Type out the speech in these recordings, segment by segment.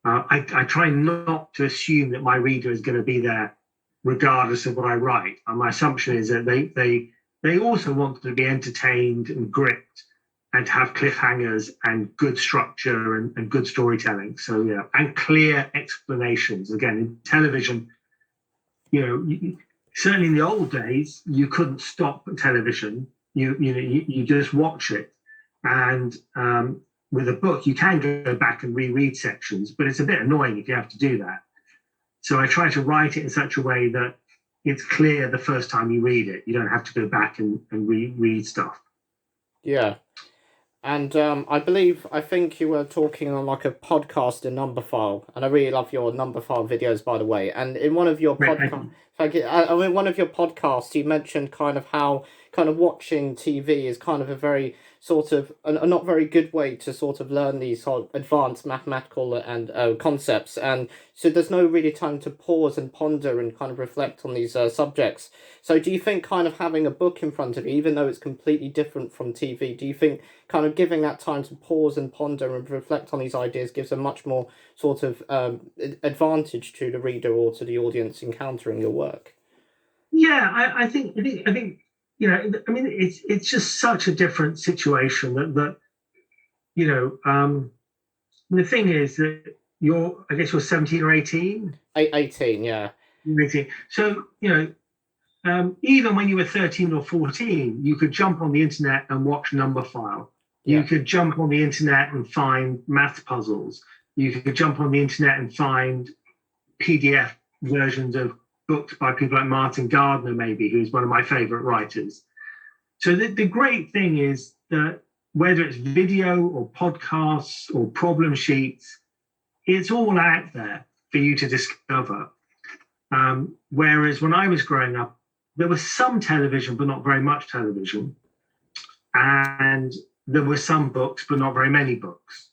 I try not to assume that my reader is going to be there regardless of what I write. And my assumption is that they also want to be entertained and gripped and to have cliffhangers and good structure and good storytelling. So, yeah, and clear explanations. Again, in television, certainly in the old days, you couldn't stop television. You just watch it. And with a book, you can go back and reread sections, but it's a bit annoying if you have to do that. So I try to write it in such a way that it's clear the first time you read it. You don't have to go back and reread stuff. Yeah. And I think you were talking on like a podcast in Numberphile, and I really love your Numberphile videos, by the way. And in one of your podcasts, in one of your podcasts, you mentioned kind of how kind of watching TV is kind of a very sort of a not very good way to sort of learn these sort of advanced mathematical and concepts, and so there's no really time to pause and ponder and kind of reflect on these subjects. So do you think kind of having a book in front of you, even though it's completely different from TV, do you think kind of giving that time to pause and ponder and reflect on these ideas gives a much more sort of advantage to the reader or to the audience encountering your work? Yeah, I think I mean, it's just such a different situation that the thing is that I guess you're 17 or 18. 18, yeah. 18. So even when you were 13 or 14, you could jump on the internet and watch Numberphile. You Yeah. could jump on the internet and find math puzzles. You could jump on the internet and find PDF versions of books by people like Martin Gardner, maybe, who's one of my favorite writers. So the great thing is that whether it's video or podcasts or problem sheets, it's all out there for you to discover. Whereas when I was growing up, there was some television, but not very much television. And there were some books, but not very many books.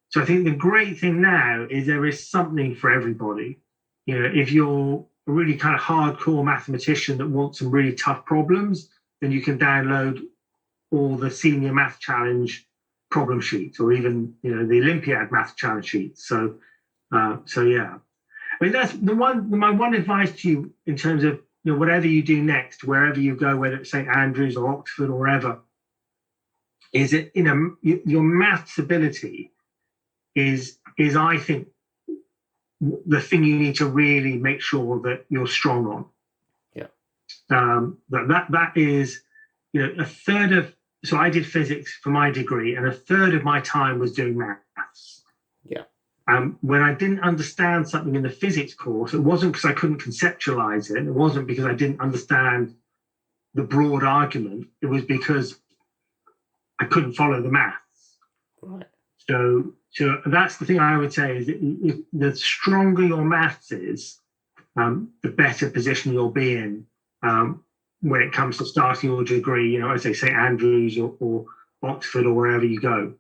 So I think the great thing now is there is something for everybody. If you're a really kind of hardcore mathematician that wants some really tough problems, then you can download all the senior math challenge problem sheets, or even the Olympiad math challenge sheets. So yeah, I mean that's my one advice to you in terms of whatever you do next, wherever you go, whether it's St Andrews or Oxford or wherever, is that your maths ability is I think the thing you need to really make sure that you're strong on. Yeah. That is a third of. So I did physics for my degree, and a third of my time was doing maths. Yeah. When I didn't understand something in the physics course, it wasn't because I couldn't conceptualize it. It wasn't because I didn't understand the broad argument. It was because I couldn't follow the maths. Right. So that's the thing I would say is that the stronger your maths is, the better position you'll be in when it comes to starting your degree. I say St Andrews or Oxford or wherever you go.